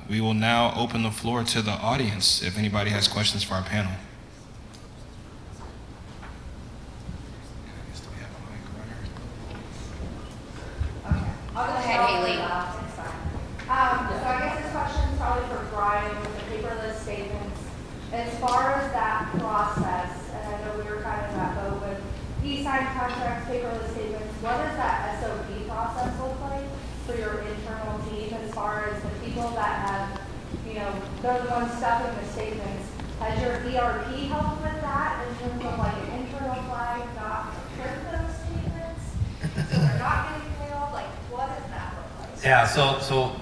we will now open the floor to the audience if anybody has questions for our panel. I'll go ahead, Haley. So I guess this question is probably for Brian with the paperless statements. As far as that process, and I know we were kind of in that boat with e-signed contracts, paperless statements, what does that SOP process look like for your internal team as far as the people that have, you know, they're the ones stuffing the statements? Has your ERP helped with that in terms of like an internal flag not to print those statements? So they're not getting mailed? Like, what does that look like? Yeah, so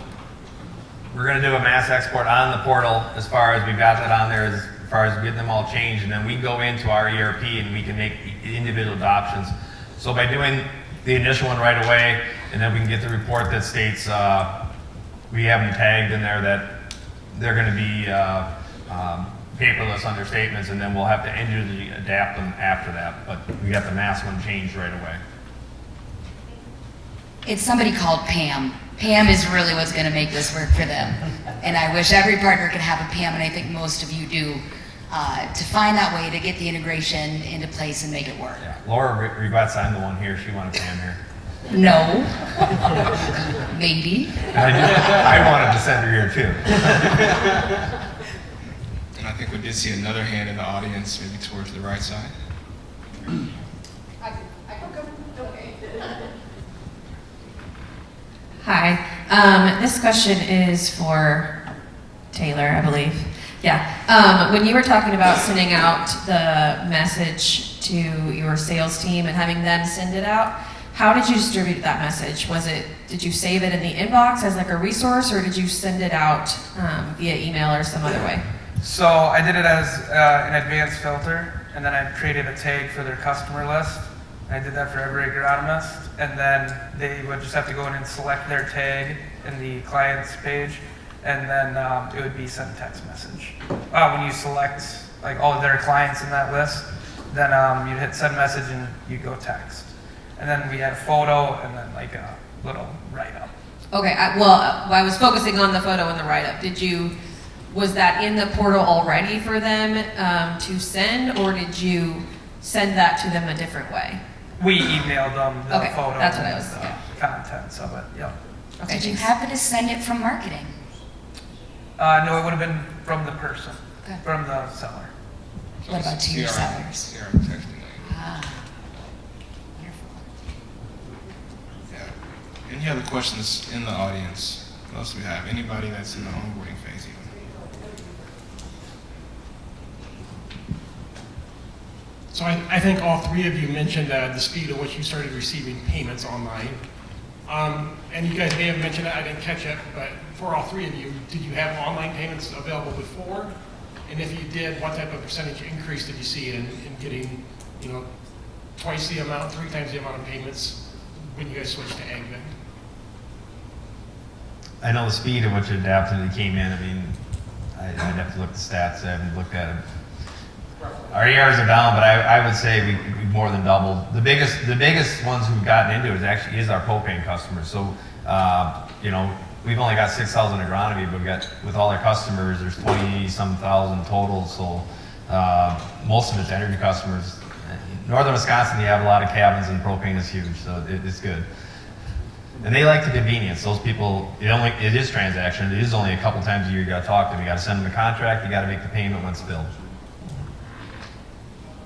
we're going to do a mass export on the portal as far as we've got that on there, as far as getting them all changed, and then we go into our ERP and we can make individual adoptions. So by doing the initial one right away, and then we can get the report that states we have them tagged in there that they're going to be paperless under statements, and then we'll have to individually adapt them after that. But we got the mass one changed right away. It's somebody called Pam. Pam is really what's going to make this work for them. And I wish every partner could have a Pam, and I think most of you do, to find that way to get the integration into place and make it work. Yeah. Laura regrets I'm the one here. She wanted Pam here. No. Maybe. I wanted to send her here too. And I think we did see another hand in the audience, maybe towards the right side. Hi. This question is for Taylor, I believe. Yeah. When you were talking about sending out the message to your sales team and having them send it out, how did you distribute that message? Did you save it in the inbox as like a resource, or did you send it out via email or some other way? So I did it as an advanced filter, and then I created a tag for their customer list. I did that for every agronomist, and then they would just have to go in and select their tag in the client's page, and then it would be sent text message. When you select like all of their clients in that list, then you'd hit send message and you go text. And then we had a photo and then like a little write-up. Okay. I was focusing on the photo and the write-up. Was that in the portal already for them to send, or did you send that to them a different way? We emailed them the Okay, photo that's what I and was- the yeah. contents of it. Yep. Okay. Did you thanks. happen to send it from marketing? No, it would have been from the person, Okay. from the seller. What about to your CRM sellers? texting. Ah, wonderful. Yeah. Any other questions in the audience? What else do we have? Anybody that's in the onboarding phase even? So I think all three of you mentioned the speed at which you started receiving payments online. And you guys may have mentioned it, I didn't catch it, but for all three of you, did you have online payments available before? And if you did, what type of percentage increase did you see in getting, you know, twice the amount, 3 times the amount of payments when you guys switched to AgVend? I know the speed at which it adapted and came in. I mean, I'd have to look at the stats. I haven't looked at it. Our ERs are down, but I would say we more than doubled. The biggest ones who've gotten into it is our propane customers. So, you know, we've only got 6,000 agronomy, but we got, with all our customers, there's 20-some thousand total. So most of it's energy customers. Northern Wisconsin, you have a lot of cabins, and propane is huge, so it's good. And they like the convenience. Those people, it is transaction. It is only a couple times a year you got to talk to them. You got to send them a contract. You got to make the payment when it's filled.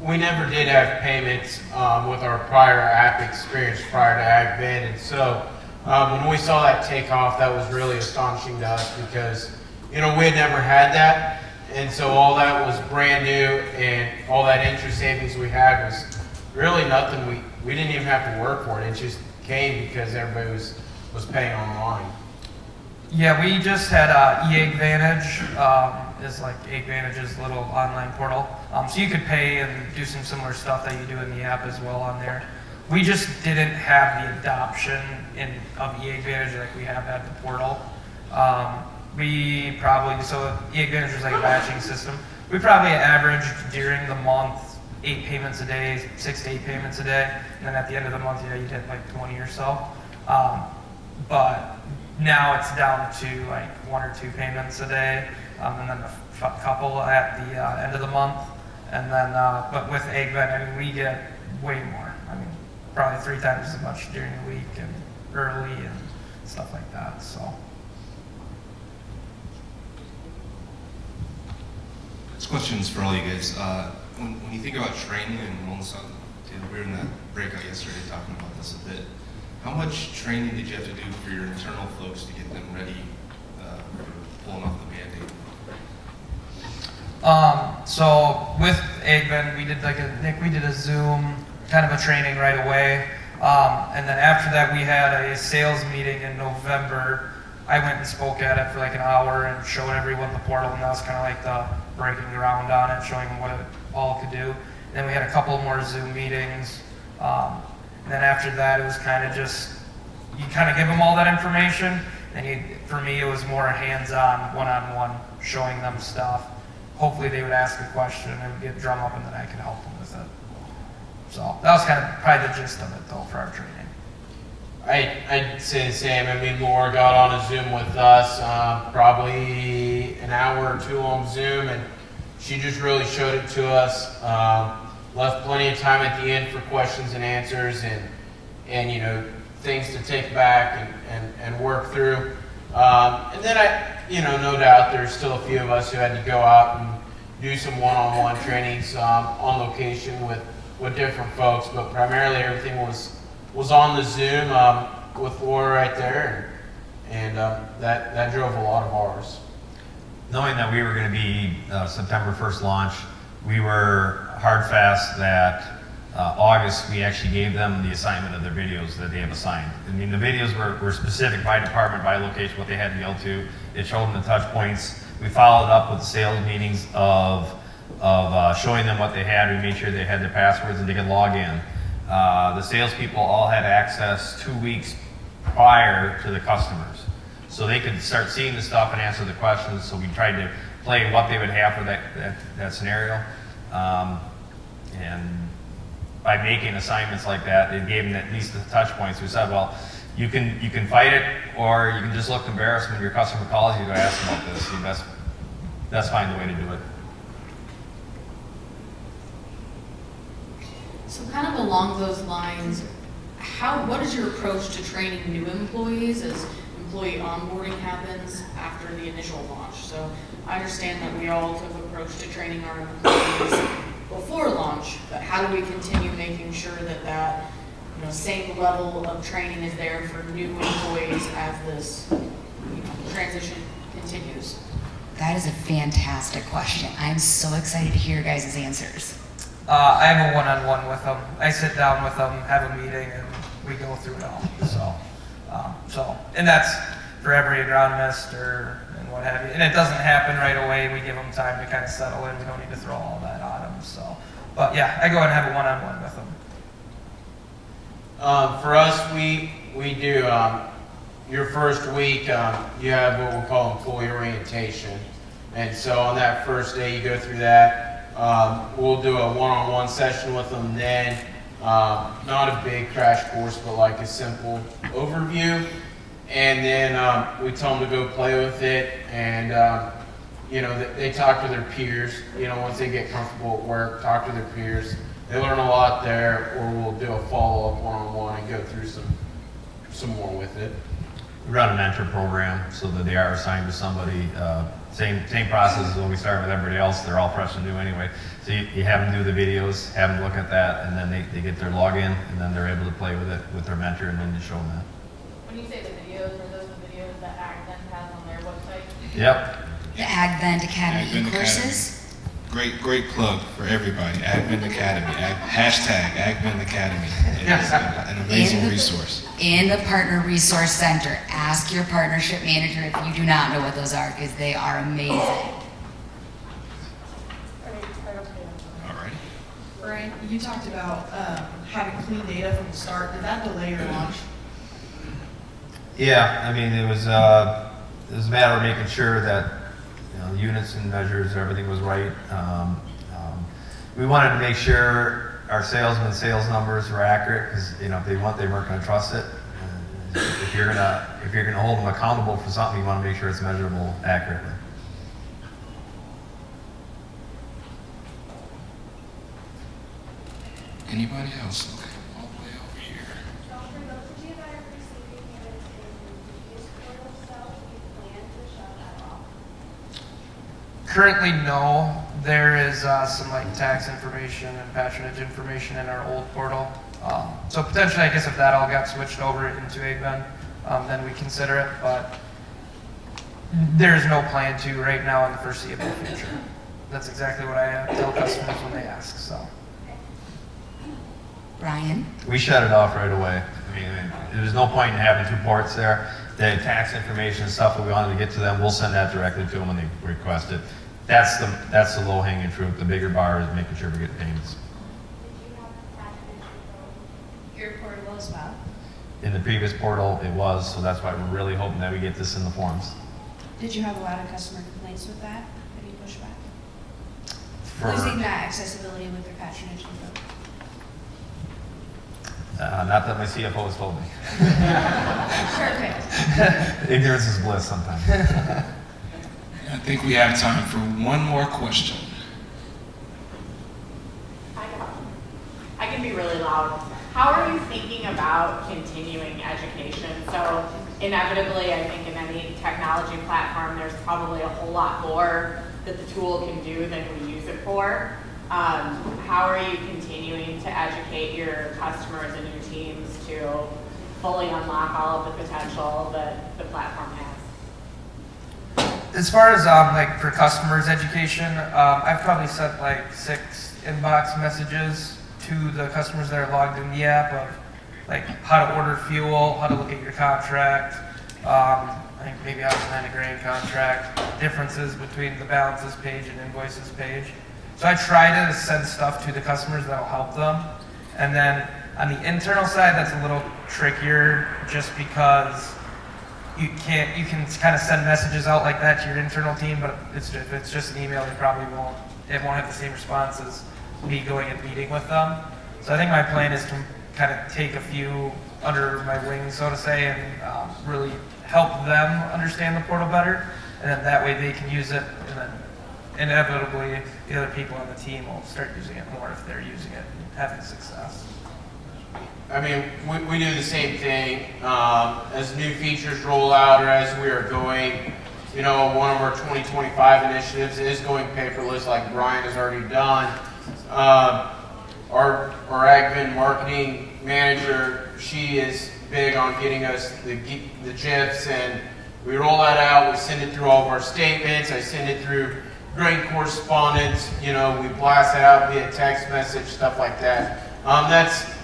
We never did have payments with our prior app experience prior to AgVend, and so when we saw that take off, that was really astonishing to us because, you know, we had never had that, and so all that was brand new, and all that interest savings we had was really nothing. We didn't even have to work for it. It just came because everybody was paying online. Yeah, we just had eAgVantage, is like AgVantage's little online portal. So you could pay and do some similar stuff that you do in the app as well on there. We just didn't have the adoption of eAgVantage like we have at the portal. So eAgVantage is like a batching system. We probably averaged during the month 8 payments a day, 6 to 8 payments a day, and then at the end of the month, yeah, you'd hit like 20 or so. But now it's down to like 1 or 2 payments a day, and then a couple at the end of the month. And then, but with AgVend, I mean, we get way more. I mean, probably 3 times as much during the week and early and stuff like that. So. This question's for all you guys. When you think about training, and Melissa, we were in that breakout yesterday talking about this a bit. How much training did you have to do for your internal folks to get them ready for pulling off the Band-Aid? So with AgVend, we did a Zoom kind of a training right away. And then after that, we had a sales meeting in November. I went and spoke at it for like an hour and showed everyone the portal, and that was kind of like the breaking ground on it, showing them what it all could do. And then we had a couple more Zoom meetings. And then after that, it was kind of just, you kind of give them all that information, and for me, it was more hands-on, one-on-one, showing them stuff. Hopefully they would ask a question and would get drum up, and then I could help them with it. So that was kind of probably the gist of it, though, for our training. I'd say the same. I mean, Laura got on a Zoom with us, probably an hour or 2 long Zoom, and she just really showed it to us. Left plenty of time at the end for questions and answers, and you know, things to take back and work through. And then no doubt there's still a few of us who had to go out and do some one-on-one trainings on location with different folks, but primarily everything was on the Zoom with Laura right there, and that drove a lot of ours. Knowing that we were going to be September 1st launch, we were hard fast that August we actually gave them the assignment of their videos that they have assigned. I mean, the videos were specific by department, by location, what they had to go to. It showed them the touch points. We followed up with sales meetings of showing them what they had. We made sure they had their passwords and they could log in. The salespeople all had access 2 weeks prior to the customers, so they could start seeing the stuff and answer the questions. So we tried to play what they would have for that scenario, and by making assignments like that, it gave them at least the touch points. We said, well, you can fight it, or you can just look embarrassed when your customer calls you to ask about this. That's fine the way to do it. So kind of along those lines, what is your approach to training new employees as employee onboarding happens after the initial launch? So I understand that we all took an approach to training our employees before launch, but how do we continue making sure that same level of training is there for new employees as this transition continues? That is a fantastic question. I'm so excited to hear your guys' answers. I have a one-on-one with them. I sit down with them, have a meeting, and we go through it all. And that's for every agronomist and what have you. And it doesn't happen right away. We give them time to kind of settle in. We don't need to throw all that on them. But yeah, I go and have a one-on-one with them. For us, we do your first week. You have what we call employee orientation, and so on that first day, you go through that. We'll do a one-on-one session with them then. Not a big crash course, but like a simple overview. And then we tell them to go play with it, and they talk to their peers. Once they get comfortable at work, talk to their peers. They learn a lot there, or we'll do a follow-up one-on-one and go through some more with it. We run a mentor program so that they are assigned to somebody. Same process as when we start with everybody else. They're all fresh and new anyway. So you have them do the videos, have them look at that, and then they get their login, and then they're able to play with it with their mentor, and then you show them that. When you say the videos, are those the videos that AgVend has on their website? Yep. The AgVend Academy AgVend courses. Great plug for everybody. AgVend Academy. Hashtag AgVend Academy. It is an amazing resource. In the Partner Resource Center. Ask your partnership manager if you do not know what those are, because they are amazing. All right. Brian, you talked about having clean data from the start. Did that delay your launch? Yeah, I mean, it was a matter of making sure that the units and measures, everything was right. We wanted to make sure our salesmen's sales numbers were accurate, because if they weren't going to trust it. If you're gonna hold them accountable for something, you want to make sure it's measurable accurately. Anybody else? Okay, all the way over here. So for those of you that are receiving payments in the portal itself, you plan to shut that off? Currently, no. There is some like tax information and patronage information in our old portal. So potentially, I guess if that all got switched over into AgVend, then we consider it. But there's no plan to right now in the foreseeable future. That's exactly what I tell customers when they ask. So. Brian? We shut it off right away. I mean, there's no point in having two ports there. The tax information and stuff that we wanted to get to them, we'll send that directly to them when they request it. That's the low-hanging fruit. The bigger bar is making sure we get payments. Did you have attachments to Your portal as well. In the previous portal, it was, so that's why we're really hoping that we get this in the forms. Did you have a lot of customer complaints with that? Any pushback? For, Losing that accessibility with their patronage info. not that my CFO has told me. Perfect. Ignorance is bliss sometimes. I think we have time for one more question. I can be really loud. How are you thinking about continuing education? So inevitably, I think in any technology platform, there's probably a whole lot more that the tool can do than we use it for. How are you continuing to educate your customers and your teams to fully unlock all of the potential that the platform has? As far as like for customers education, I've probably sent like 6 inbox messages to the customers that are logged in the app of like how to order fuel, how to look at your contract, I think maybe how to sign a grain contract, differences between the balances page and invoices page. So I try to send stuff to the customers that will help them. And then on the internal side, that's a little trickier just because you can kind of send messages out like that to your internal team, but if it's just an email, it won't have the same response as me going and meeting with them. So I think my plan is to kind of take a few under my wing, so to say, and really help them understand the portal better, and then that way they can use it, and then inevitably the other people on the team will start using it more if they're using it and having success. I mean, we do the same thing. As new features roll out or as we are going, one of our 2025 initiatives is going paperless like Brian has already done. Our AgVend marketing manager, she is big on getting us the GIFs, and we roll that out. We send it through all of our statements. I send it through grain correspondence. We blast it out via text message, stuff like that.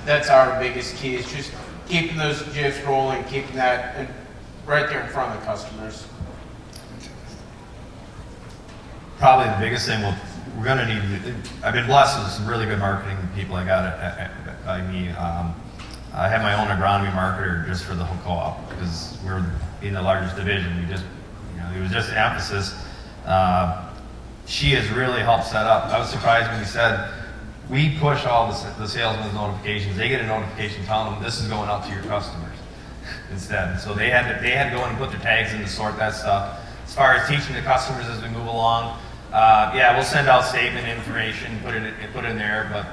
That's our biggest key, is just keeping those GIFs rolling, keeping that right there in front of the customers. Probably the biggest thing we're going to need, I've been blessed with some really good marketing people I got I have my own agronomy marketer just for the whole co-op, because we're in the largest division. It was just an emphasis. She has really helped set up. I was surprised when he said, we push all the salesman's notifications. They get a notification telling them this is going out to your customers instead. So they had to go in and put their tags in to sort that stuff. As far as teaching the customers as we move along, we'll send out statement information, put it in there. But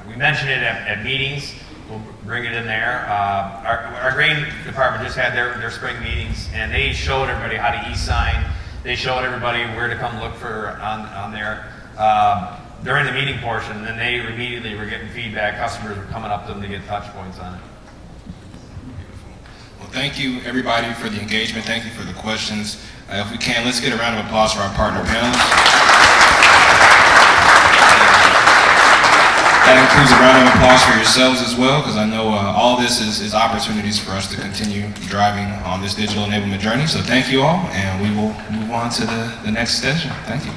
we mention it at meetings we'll bring it in there. Our grain department just had their spring meetings, and they showed everybody how to e-sign. They showed everybody where to come look for on there. During the meeting portion, and then they immediately were getting feedback. Customers were coming up to them to get touch points on it. Well, thank you, everybody, for the engagement. Thank you for the questions. If we can, let's get a round of applause for our partner panelists. That includes a round of applause for yourselves as well, because I know all this is opportunities for us to continue driving on this digital enablement journey. So thank you all, and we will move on to the next session. Thank you.